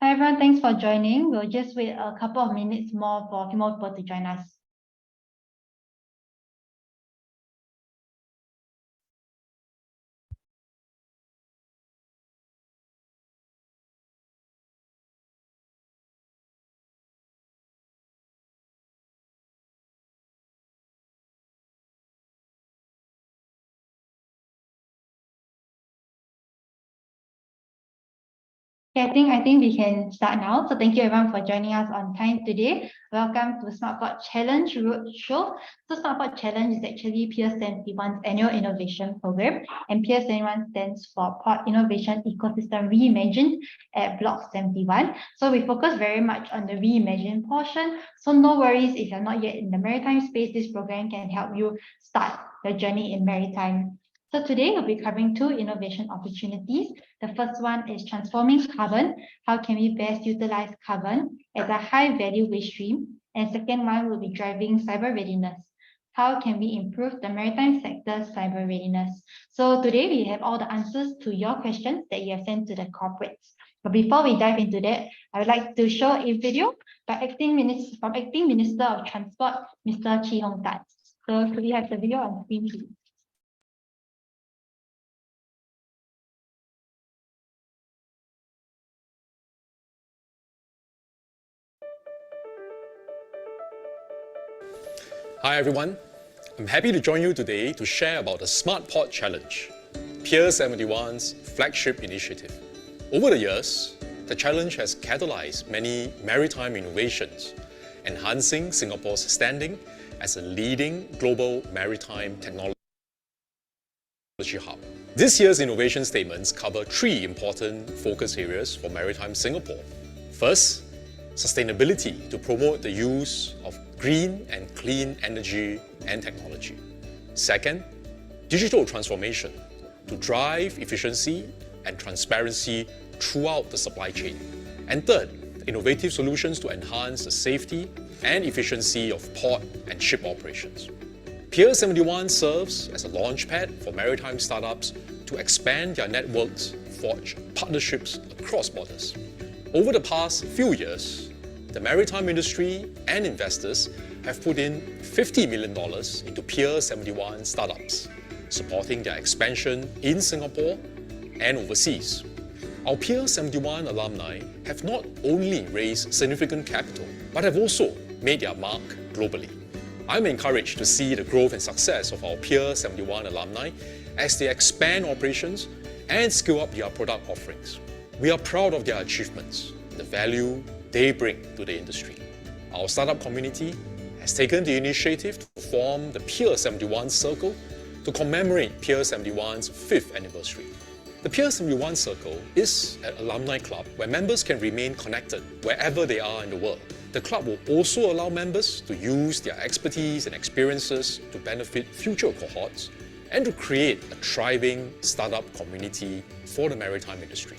Hi everyone, thanks for joining. We'll just wait a couple of minutes more for a few more people to join us. Okay, I think we can start now. So thank you everyone for joining us on time today. Welcome to SmartPod Challenge Roadshow. So SmartPod Challenge is actually PS71's annual innovation program, and PS71 stands for Pod Innovation Ecosystem Reimagined at Block 71. So we focus very much on the reimagine portion. So no worries if you're not yet in the maritime space, this program can help you start your journey in maritime. So today we'll be covering two innovation opportunities. The first one is transforming carbon. How can we best utilize carbon as a high value waste stream? And second one will be driving cyber readiness. How can we improve the maritime sector's cyber readiness? So today we have all the answers to your questions that you have sent to the corporates. But before we dive into that, I would like to show a video by Acting Minister of Transport, Mr. Chee Hong Tat. So could we have the video on screen, please? Hi everyone, I'm happy to join you today to share about the SmartPod Challenge, PS71's flagship initiative. Over the years, the challenge has catalyzed many maritime innovations, enhancing Singapore's standing as a leading global maritime technology hub. This year's innovation statements cover three important focus areas for Maritime Singapore. First, sustainability to promote the use of green and clean energy and technology. Second, digital transformation to drive efficiency and transparency throughout the supply chain. And third, innovative solutions to enhance the safety and efficiency of port and ship operations. PS71 serves as a launchpad for maritime startups to expand their networks, forge partnerships across borders. Over the past few years, the maritime industry and investors have put in $50 million into PS71 startups, supporting their expansion in Singapore and overseas. Our PS71 alumni have not only raised significant capital, but have also made their mark globally. I'm encouraged to see the growth and success of our PS71 alumni as they expand operations and scale up their product offerings. We are proud of their achievements, the value they bring to the industry. Our startup community has taken the initiative to form the PS71 Circle to commemorate PS71's 5th anniversary. The PS71 Circle is an alumni club where members can remain connected wherever they are in the world. The club will also allow members to use their expertise and experiences to benefit future cohorts and to create a thriving startup community for the maritime industry.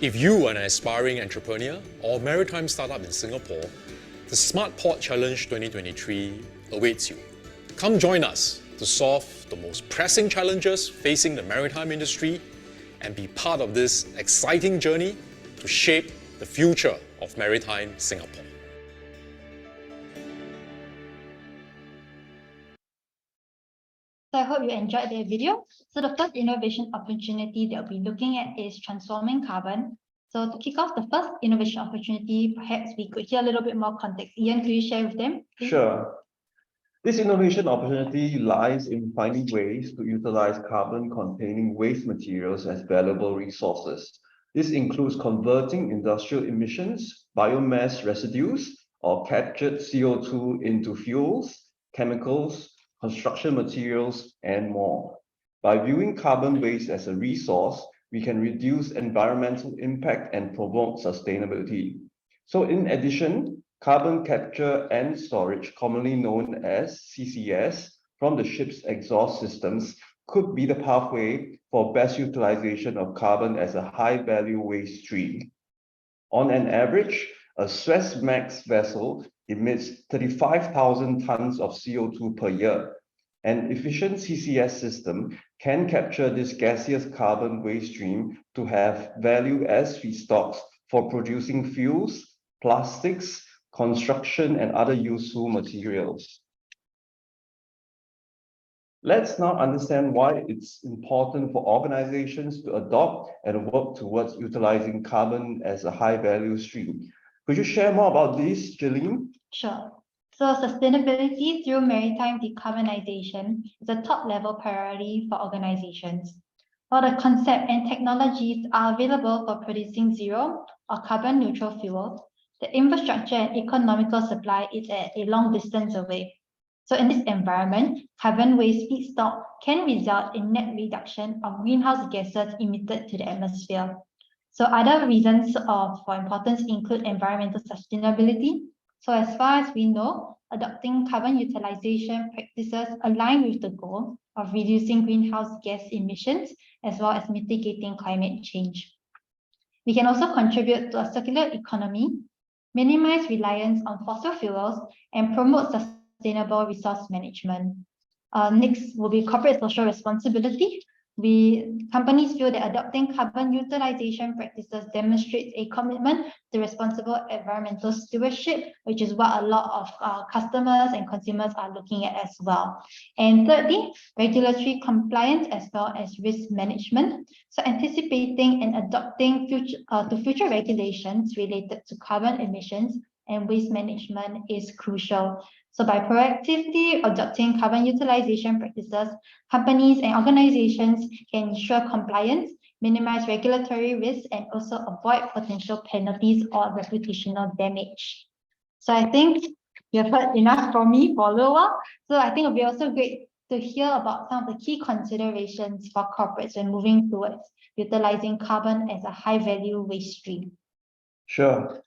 If you are an aspiring entrepreneur or maritime startup in Singapore, the SmartPod Challenge 2023 awaits you. Come join us to solve the most pressing challenges facing the maritime industry and be part of this exciting journey to shape the future of maritime Singapore. So I hope you enjoyed the video. So the first innovation opportunity that we'll be looking at is transforming carbon. So to kick off the first innovation opportunity, perhaps we could hear a little bit more context. Ian, could you share with them, please? Sure. This innovation opportunity lies in finding ways to utilize carbon-containing waste materials as valuable resources. This includes converting industrial emissions, biomass residues, or captured CO2 into fuels, chemicals, construction materials, and more. By viewing carbon waste as a resource, we can reduce environmental impact and promote sustainability. So in addition, carbon capture and storage, commonly known as CCS, from the ship's exhaust systems could be the pathway for best utilization of carbon as a high-value waste stream. On an average, a Suezmax vessel emits 35,000 tons of CO2 per year. An efficient CCS system can capture this gaseous carbon waste stream to have value as feedstocks for producing fuels, plastics, construction, and other useful materials. Let's now understand why it's important for organizations to adopt and work towards utilizing carbon as a high-value stream. Could you share more about this, Jeline? Sure. So sustainability through maritime decarbonization is a top-level priority for organizations. While the concept and technologies are available for producing zero or carbon-neutral fuels, the infrastructure and economical supply is at a long distance away. So in this environment, carbon waste feedstock can result in net reduction of greenhouse gases emitted to the atmosphere. So other reasons for importance include environmental sustainability. So as far as we know, adopting carbon utilization practices align with the goal of reducing greenhouse gas emissions as well as mitigating climate change. We can also contribute to a circular economy, minimize reliance on fossil fuels, and promote sustainable resource management. Next will be corporate social responsibility. Companies feel that adopting carbon utilization practices demonstrates a commitment to responsible environmental stewardship, which is what a lot of customers and consumers are looking at as well. And thirdly, regulatory compliance as well as risk management. So anticipating and adopting future regulations related to carbon emissions and waste management is crucial. So by proactively adopting carbon utilization practices, companies and organizations can ensure compliance, minimize regulatory risks, and also avoid potential penalties or reputational damage. So I think you have heard enough from me for a little while. So I think it would be also great to hear about some of the key considerations for corporates when moving towards utilizing carbon as a high-value waste stream. Sure.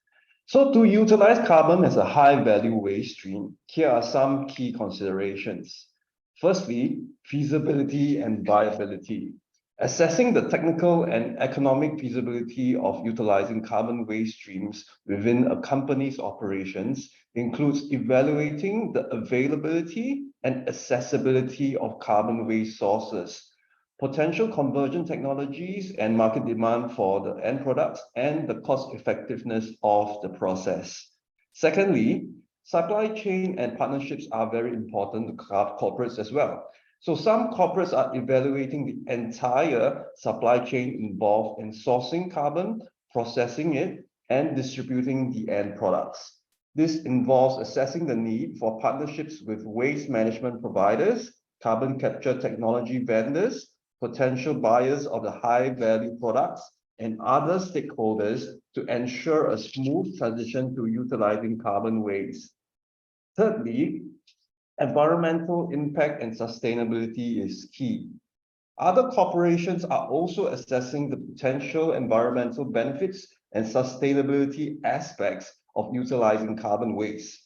So to utilize carbon as a high-value waste stream, here are some key considerations. Firstly, feasibility and viability. Assessing the technical and economic feasibility of utilizing carbon waste streams within a company's operations includes evaluating the availability and accessibility of carbon waste sources, potential conversion technologies and market demand for the end products, and the cost effectiveness of the process. Secondly, supply chain and partnerships are very important to corporates as well. So some corporates are evaluating the entire supply chain involved in sourcing carbon, processing it, and distributing the end products. This involves assessing the need for partnerships with waste management providers, carbon capture technology vendors, potential buyers of the high-value products, and other stakeholders to ensure a smooth transition to utilizing carbon waste. Thirdly, environmental impact and sustainability is key. Other corporations are also assessing the potential environmental benefits and sustainability aspects of utilizing carbon waste.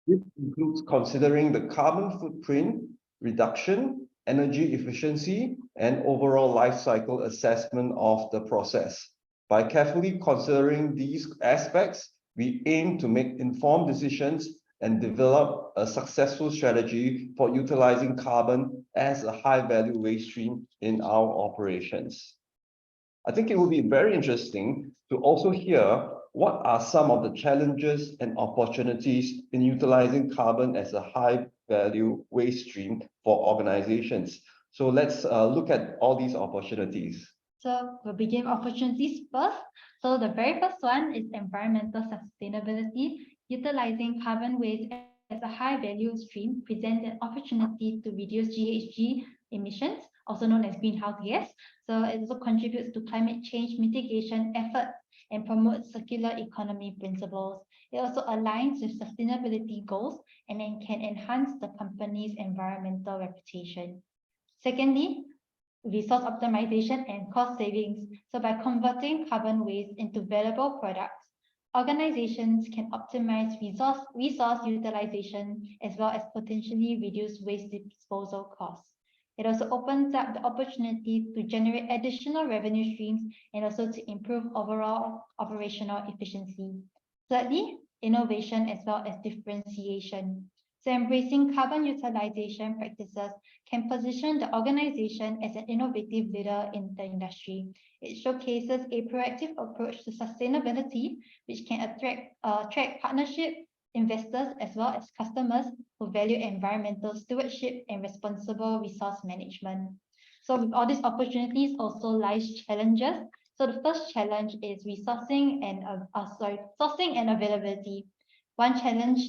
This includes considering the carbon footprint reduction, energy efficiency, and overall life cycle assessment of the process. By carefully considering these aspects, we aim to make informed decisions and develop a successful strategy for utilizing carbon as a high-value waste stream in our operations. I think it will be very interesting to also hear what are some of the challenges and opportunities in utilizing carbon as a high-value waste stream for organizations. So let's look at all these opportunities. So we'll begin opportunities first. So the very first one is environmental sustainability. Utilizing carbon waste as a high-value stream presents an opportunity to reduce GHG emissions, also known as greenhouse gas. So it also contributes to climate change mitigation efforts and promotes circular economy principles. It also aligns with sustainability goals and then can enhance the company's environmental reputation. Secondly, resource optimization and cost savings. So by converting carbon waste into valuable products, organizations can optimize resource utilization as well as potentially reduce waste disposal costs. It also opens up the opportunity to generate additional revenue streams and also to improve overall operational efficiency. Thirdly, innovation as well as differentiation. So embracing carbon utilization practices can position the organization as an innovative leader in the industry. It showcases a proactive approach to sustainability, which can attract partnership investors as well as customers who value environmental stewardship and responsible resource management. So with all these opportunities also lies challenges. So the first challenge is sourcing and availability. One challenge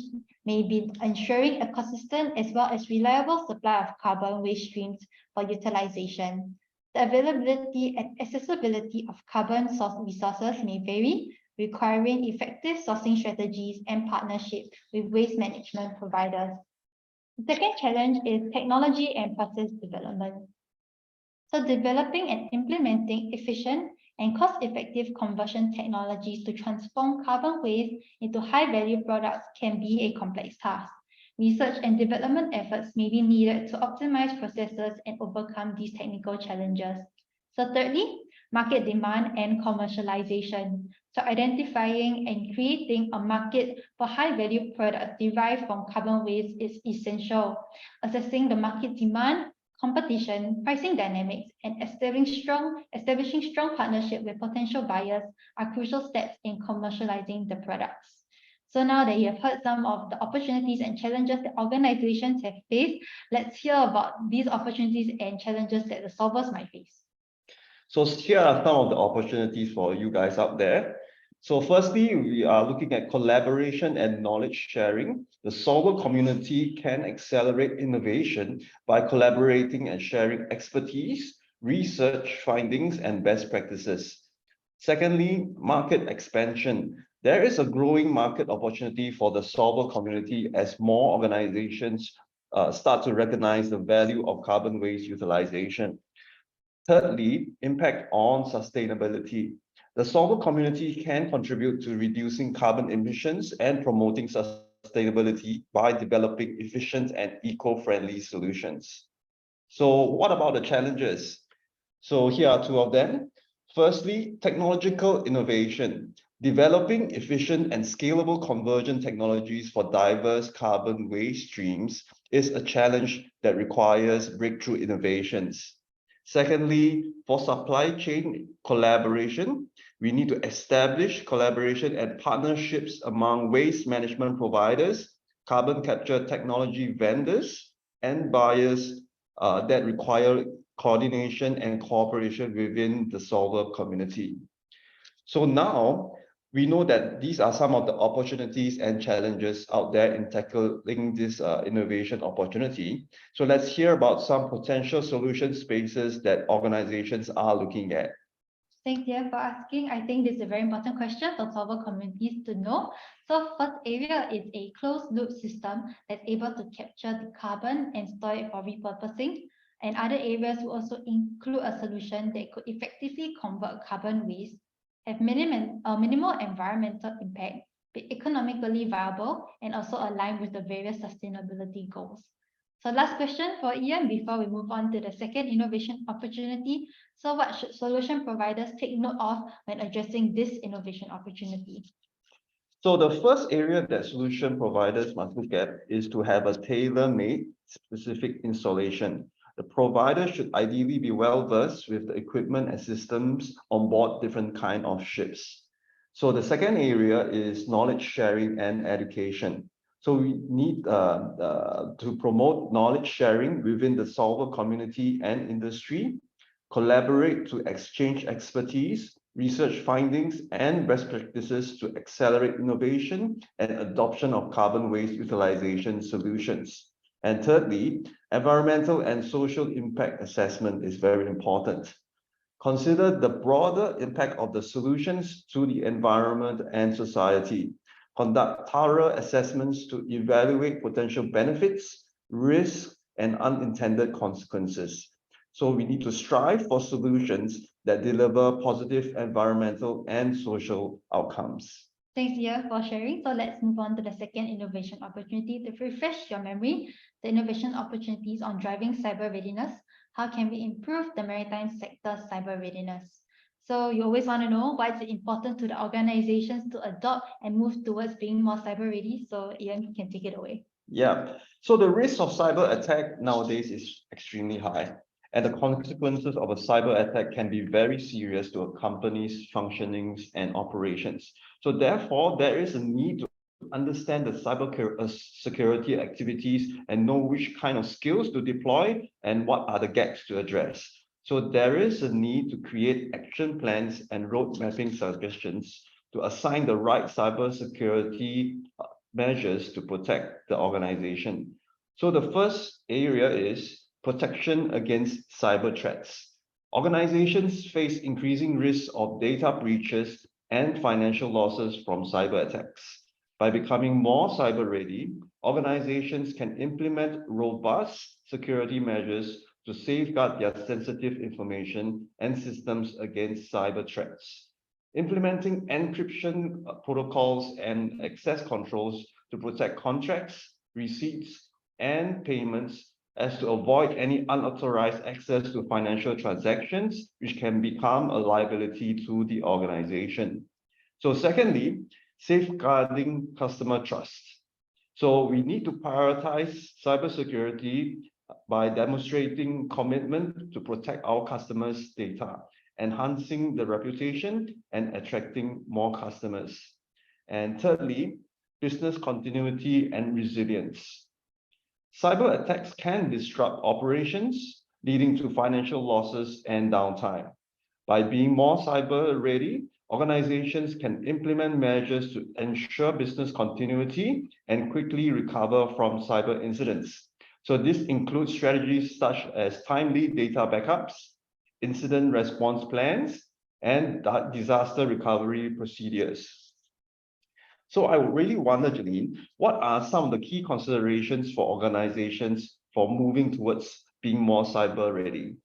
may be ensuring a consistent as well as reliable supply of carbon waste streams for utilization. The availability and accessibility of carbon resources may vary, requiring effective sourcing strategies and partnership with waste management providers. The second challenge is technology and process development. So developing and implementing efficient and cost-effective conversion technologies to transform carbon waste into high-value products can be a complex task. Research and development efforts may be needed to optimize processes and overcome these technical challenges. So thirdly, market demand and commercialization. So identifying and creating a market for high-value products derived from carbon waste is essential. Assessing the market demand, competition, pricing dynamics, and establishing strong partnership with potential buyers are crucial steps in commercializing the products. So now that you have heard some of the opportunities and challenges that organizations have faced, let's hear about these opportunities and challenges that the solvers might face. So here are some of the opportunities for you guys out there. So firstly, we are looking at collaboration and knowledge sharing. The solver community can accelerate innovation by collaborating and sharing expertise, research findings, and best practices. Secondly, market expansion. There is a growing market opportunity for the solver community as more organizations start to recognize the value of carbon waste utilization. Thirdly, impact on sustainability. The solver community can contribute to reducing carbon emissions and promoting sustainability by developing efficient and eco-friendly solutions. So what about the challenges? So here are two of them. Firstly, technological innovation. Developing efficient and scalable conversion technologies for diverse carbon waste streams is a challenge that requires breakthrough innovations. Secondly, for supply chain collaboration, we need to establish collaboration and partnerships among waste management providers, carbon capture technology vendors, and buyers that require coordination and cooperation within the solver community. So now we know that these are some of the opportunities and challenges out there in tackling this innovation opportunity. So let's hear about some potential solution spaces that organizations are looking at. Thanks, Tia, for asking. I think this is a very important question for solver communities to know. So first area is a closed loop system that's able to capture the carbon and store it for repurposing. And other areas will also include a solution that could effectively convert carbon waste, have minimal environmental impact, be economically viable, and also align with the various sustainability goals. So last question for Ian before we move on to the second innovation opportunity. So what should solution providers take note of when addressing this innovation opportunity? So the first area that solution providers must look at is to have a tailor-made specific installation. The provider should ideally be well-versed with the equipment and systems on board different kinds of ships. So the second area is knowledge sharing and education. So we need to promote knowledge sharing within the solver community and industry, collaborate to exchange expertise, research findings, and best practices to accelerate innovation and adoption of carbon waste utilization solutions. And thirdly, environmental and social impact assessment is very important. Consider the broader impact of the solutions to the environment and society. Conduct thorough assessments to evaluate potential benefits, risks, and unintended consequences. So we need to strive for solutions that deliver positive environmental and social outcomes. Thanks, Ia, for sharing. So let's move on to the second innovation opportunity. To refresh your memory, the innovation opportunities on driving cyber readiness. How can we improve the maritime sector's cyber readiness? So you always want to know why it's important to the organizations to adopt and move towards being more cyber ready. So Ian can take it away. Yeah. So the risk of cyber attack nowadays is extremely high, and the consequences of a cyber attack can be very serious to a company's functionings and operations. So therefore, there is a need to understand the security activities and know which kind of skills to deploy and what are the gaps to address. So there is a need to create action plans and road mapping suggestions to assign the right cybersecurity measures to protect the organization. So the first area is protection against cyber threats. Organizations face increasing risks of data breaches and financial losses from cyber attacks. By becoming more cyber ready, organizations can implement robust security measures to safeguard their sensitive information and systems against cyber threats. Implementing encryption protocols and access controls to protect contracts, receipts, and payments as to avoid any unauthorized access to financial transactions, which can become a liability to the organization. So secondly, safeguarding customer trust. So we need to prioritize cybersecurity by demonstrating commitment to protect our customers' data, enhancing the reputation and attracting more customers. And thirdly, business continuity and resilience. Cyber attacks can disrupt operations, leading to financial losses and downtime. By being more cyber ready, organizations can implement measures to ensure business continuity and quickly recover from cyber incidents. So this includes strategies such as timely data backups, incident response plans, and disaster recovery procedures. So I really wonder, Janine, what are some of the key considerations for organizations for moving towards being more cyber ready?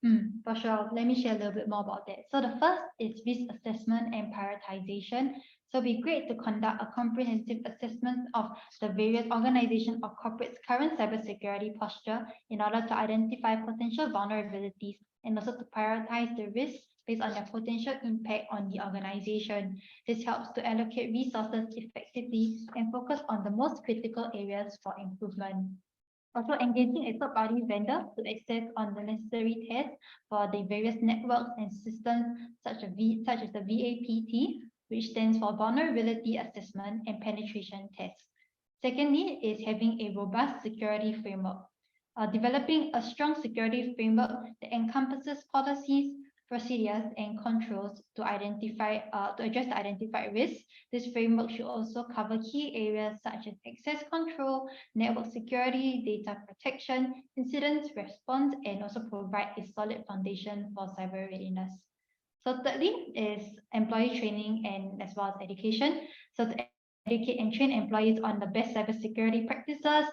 For sure. Let me share a little bit more about that. So the first is risk assessment and prioritization. So it'd be great to conduct a comprehensive assessment of the various organization or corporates' current cybersecurity posture in order to identify potential vulnerabilities and also to prioritize the risks based on their potential impact on the organization. This helps to allocate resources effectively and focus on the most critical areas for improvement. Also, engaging a third-party vendor to access on the necessary tests for the various networks and systems such as the VAPT, which stands for Vulnerability Assessment and Penetration Test. Secondly is having a robust security framework. Developing a strong security framework that encompasses policies, procedures, and controls to address the identified risks. This framework should also cover key areas such as access control, network security, data protection, incident response, and also provide a solid foundation for cyber readiness. So thirdly is employee training and as well as education. So to educate and train employees on the best cybersecurity practices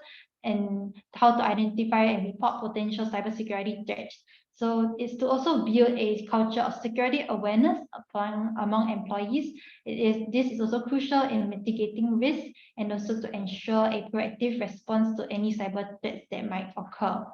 and how to identify and report potential cybersecurity threats. So it's to also build a culture of security awareness among employees. This is also crucial in mitigating risk and also to ensure a proactive response to any cyber threats that might occur.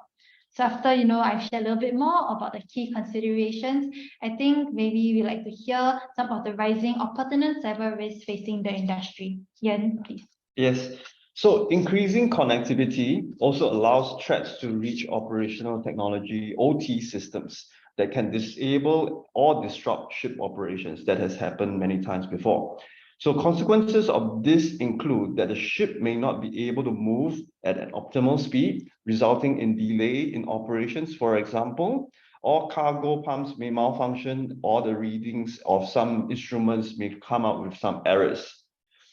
So after, I've shared a little bit more about the key considerations, I think maybe we'd like to hear some of the rising or pertinent cyber risks facing the industry. Yan, please. Yes. So increasing connectivity also allows threats to reach operational technology, OT systems that can disable or disrupt ship operations. That has happened many times before. So consequences of this include that the ship may not be able to move at an optimal speed, resulting in delay in operations, for example, or cargo pumps may malfunction, or the readings of some instruments may come out with some errors.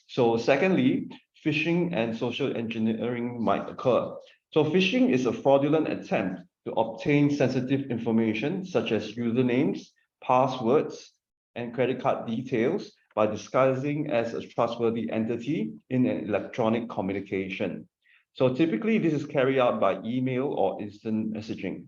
So secondly, phishing and social engineering might occur. So phishing is a fraudulent attempt to obtain sensitive information such as usernames, passwords, and credit card details by disguising as a trustworthy entity in an electronic communication. So typically this is carried out by email or instant messaging.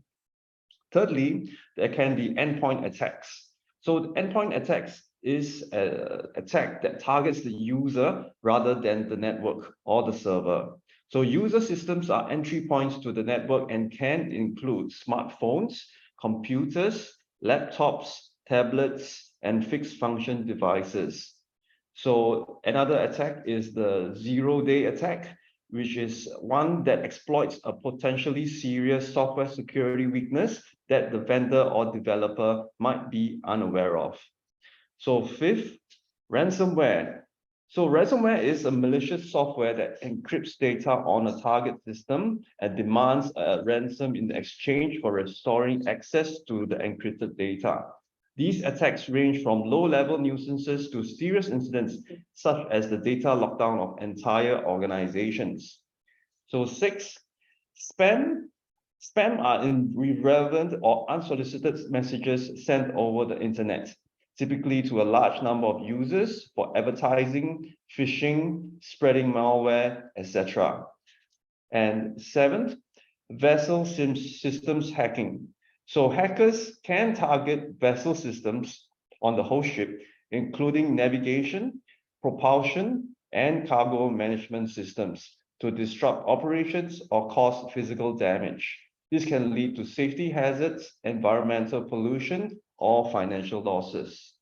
Thirdly, there can be endpoint attacks. So endpoint attacks is an attack that targets the user rather than the network or the server. So user systems are entry points to the network and can include smartphones, computers, laptops, tablets, and fixed function devices. So another attack is the zero-day attack. which is one that exploits a potentially serious software security weakness that the vendor or developer might be unaware of. So fifth, ransomware. So ransomware is a malicious software that encrypts data on a target system and demands a ransom in exchange for restoring access to the encrypted data. These attacks range from low-level nuisances to serious incidents, such as the data lockdown of entire organizations. So six, spam. Spam are irrelevant or unsolicited messages sent over the internet, typically to a large number of users for advertising, phishing, spreading malware, etc. And seventh, vessel systems hacking. So hackers can target vessel systems on the whole ship, including navigation, propulsion, and cargo management systems to disrupt operations or cause physical damage. This can lead to safety hazards, environmental pollution, or financial losses.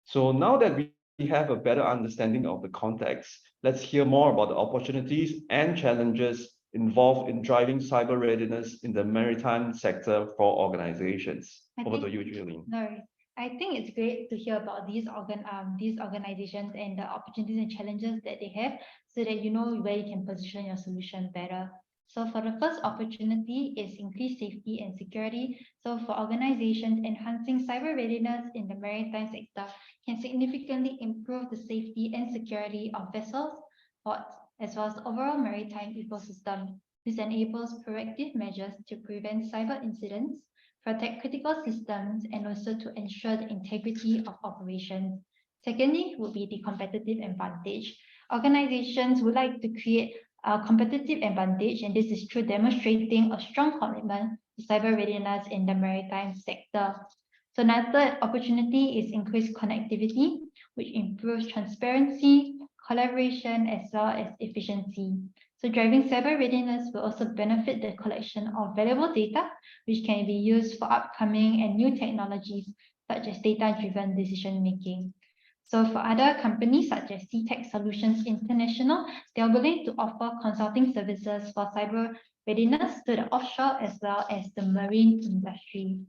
So now that we have a better understanding of the context, let's hear more about the opportunities and challenges involved in driving cyber readiness in the maritime sector for organizations. Over to you, Julie. No, I think it's great to hear about these organizations and the opportunities and challenges that they have, so that you know where you can position your solution better. So for the first opportunity is increased safety and security. So for organizations, enhancing cyber readiness in the maritime sector can significantly improve the safety and security of vessels, ports, as well as the overall maritime ecosystem. This enables proactive measures to prevent cyber incidents, protect critical systems, and also to ensure the integrity of operations. Secondly, would be the competitive advantage. Organizations would like to create a competitive advantage, and this is through demonstrating a strong commitment to cyber readiness in the maritime sector. So another third opportunity is increased connectivity, which improves transparency, collaboration, as well as efficiency. So driving cyber readiness will also benefit the collection of valuable data, which can be used for upcoming and new technologies, such as data-driven decision-making. So for other companies such as CTech Solutions International, they are willing to offer consulting services for cyber readiness to the offshore as well as the marine industry.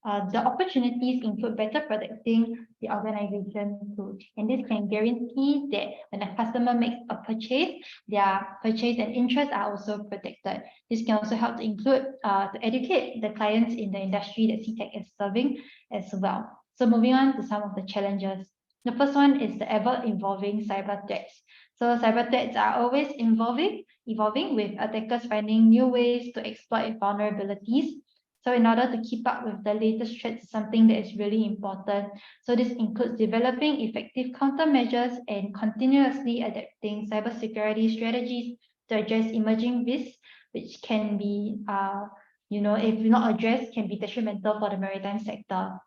The opportunities include better protecting the organization too, and this can guarantee that when a customer makes a purchase, their purchase and interests are also protected. This can also help to include to educate the clients in the industry that CTech is serving as well. So moving on to some of the challenges. The first one is the ever-evolving cyber threats. So cyber threats are always evolving with attackers finding new ways to exploit vulnerabilities. So in order to keep up with the latest threats, something that is really important. So this includes developing effective countermeasures and continuously adapting cybersecurity strategies to address emerging risks, which can be, if not addressed, can be detrimental for the maritime sector.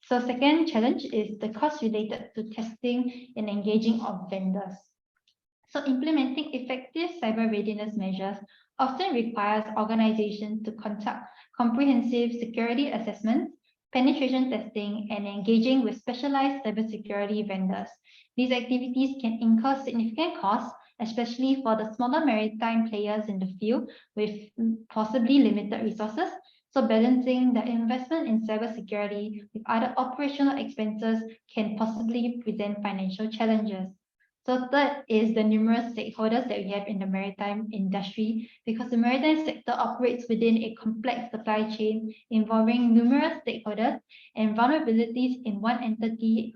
So second challenge is the cost related to testing and engaging of vendors. So implementing effective cyber readiness measures often requires organizations to conduct comprehensive security assessments, penetration testing, and engaging with specialized cybersecurity vendors. These activities can incur significant costs, especially for the smaller maritime players in the field with possibly limited resources. So balancing the investment in cybersecurity with other operational expenses can possibly present financial challenges. So third is the numerous stakeholders that we have in the maritime industry, because the maritime sector operates within a complex supply chain involving numerous stakeholders, and vulnerabilities in one entity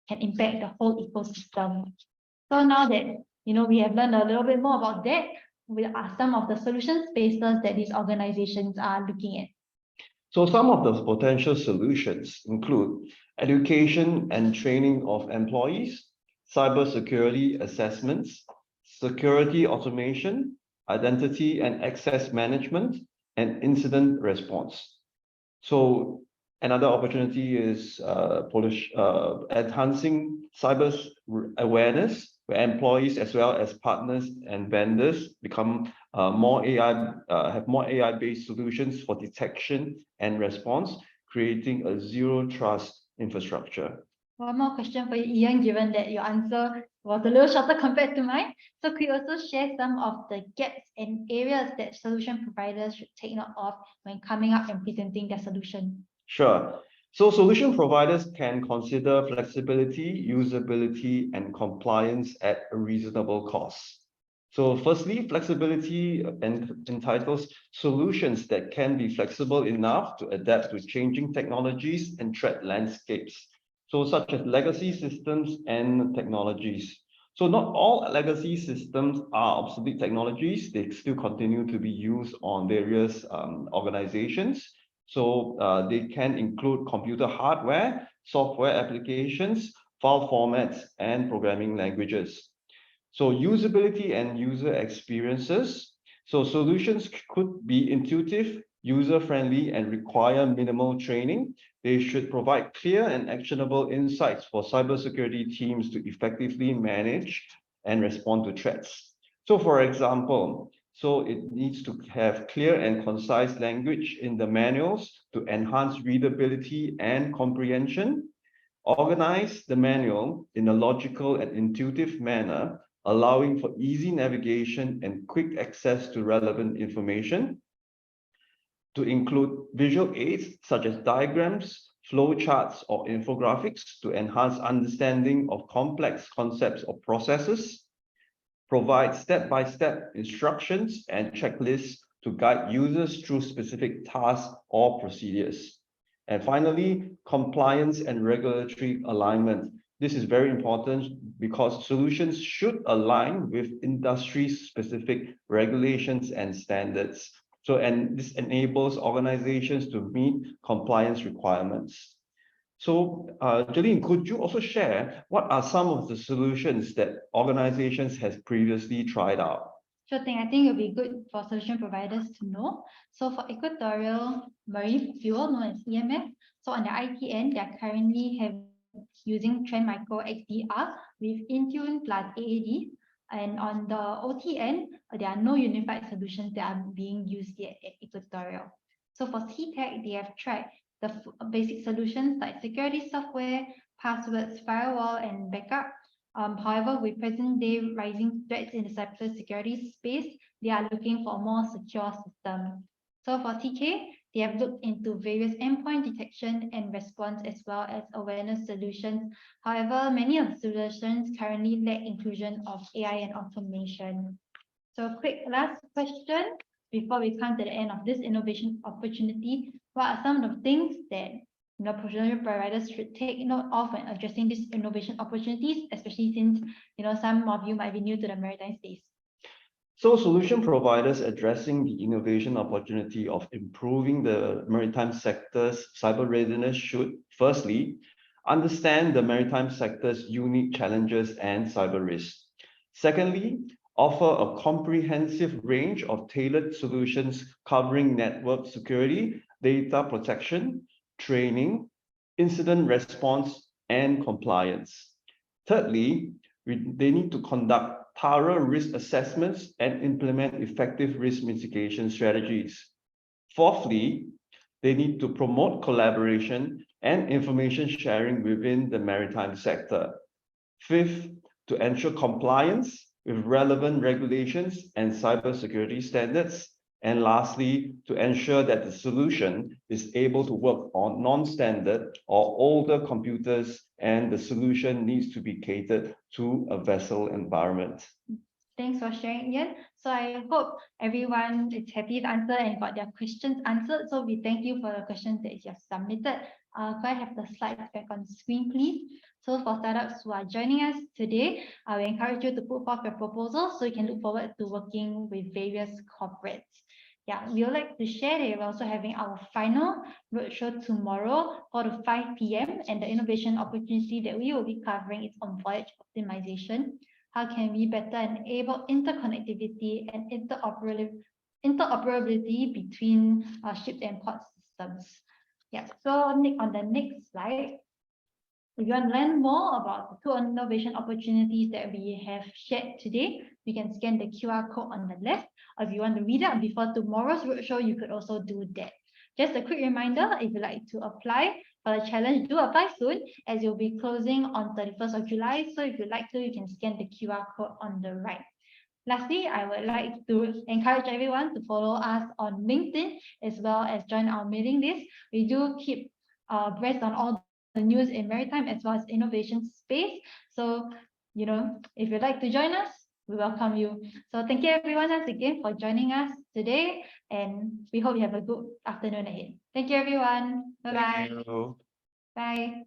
can impact the whole ecosystem. So now that we have learned a little bit more about that, what are some of the solution spaces that these organizations are looking at? So some of the potential solutions include education and training of employees, cybersecurity assessments, security automation, identity and access management, and incident response. So another opportunity is enhancing cyber awareness, where employees as well as partners and vendors become have more AI-based solutions for detection and response, creating a zero trust infrastructure. One more question for you, Ian, given that your answer was a little shorter compared to mine. So could you also share some of the gaps and areas that solution providers should take note of when coming up and presenting their solution? Sure. So solution providers can consider flexibility, usability, and compliance at a reasonable cost. So firstly, flexibility entitles solutions that can be flexible enough to adapt to changing technologies and threat landscapes, so such as legacy systems and technologies. So not all legacy systems are obsolete technologies. They still continue to be used on various organizations. So they can include computer hardware, software applications, file formats, and programming languages. So usability and user experiences. So solutions could be intuitive, user-friendly, and require minimal training. They should provide clear and actionable insights for cybersecurity teams to effectively manage and respond to threats. So for example, so it needs to have clear and concise language in the manuals to enhance readability and comprehension. Organize the manual in a logical and intuitive manner, allowing for easy navigation and quick access to relevant information. To include visual aids such as diagrams, flowcharts, or infographics to enhance understanding of complex concepts or processes. Provide step-by-step instructions and checklists to guide users through specific tasks or procedures. And finally, compliance and regulatory alignment. This is very important because solutions should align with industry-specific regulations and standards. And this enables organizations to meet compliance requirements. So, Jolene, could you also share what are some of the solutions that organizations has previously tried out? Sure thing. I think it'll be good for solution providers to know. So for equatorial marine fuel, known as EMF, so on the IT end, they are currently using Trend Micro XDR with Intune plus AAD. And on the OT end, there are no unified solutions that are being used yet at equatorial. So for CTech, they have tried the basic solutions like security software, passwords, firewall, and backup. However, with present-day rising threats in the cybersecurity space, they are looking for a more secure system. So for TK, they have looked into various endpoint detection and response as well as awareness solutions. However, many of the solutions currently lack inclusion of AI and automation. So quick last question before we come to the end of this innovation opportunity. What are some of the things that solution providers should take note of when addressing these innovation opportunities, especially since some of you might be new to the maritime space? So solution providers addressing the innovation opportunity of improving the maritime sector's cyber readiness should, firstly, understand the maritime sector's unique challenges and cyber risks. Secondly, offer a comprehensive range of tailored solutions covering network security, data protection, training, incident response, and compliance. Thirdly, they need to conduct thorough risk assessments and implement effective risk mitigation strategies. Fourthly, they need to promote collaboration and information sharing within the maritime sector. Fifth, to ensure compliance with relevant regulations and cybersecurity standards. And lastly, to ensure that the solution is able to work on non-standard or older computers, and the solution needs to be catered to a vessel environment. Thanks for sharing, Ian. So I hope everyone is happy to answer and got their questions answered. So we thank you for the questions that you have submitted. Could I have the slides back on screen, please? So for startups who are joining us today, I will encourage you to put forth your proposals so you can look forward to working with various corporates. Yeah, we would like to share that we're also having our final roadshow tomorrow, 4 to 5 p.m. And the innovation opportunity that we will be covering is on voyage optimization. How can we better enable interconnectivity and interoperability between ships and port systems? Yeah, so on the next slide, if you want to learn more about the two innovation opportunities that we have shared today, you can scan the QR code on the left. Or if you want to read out before tomorrow's roadshow, you could also do that. Just a quick reminder, if you'd like to apply for the challenge do apply soon, as you'll be closing on 31st of July. So if you'd like to, you can scan the QR code on the right. Lastly, I would like to encourage everyone to follow us on LinkedIn as well as join our mailing list. We do keep abreast on all the news in maritime as well as innovation space. So, if you'd like to join us, we welcome you. So thank you everyone once again for joining us today, and we hope you have a good afternoon ahead. Thank you everyone. Bye-bye. Thank you. Bye.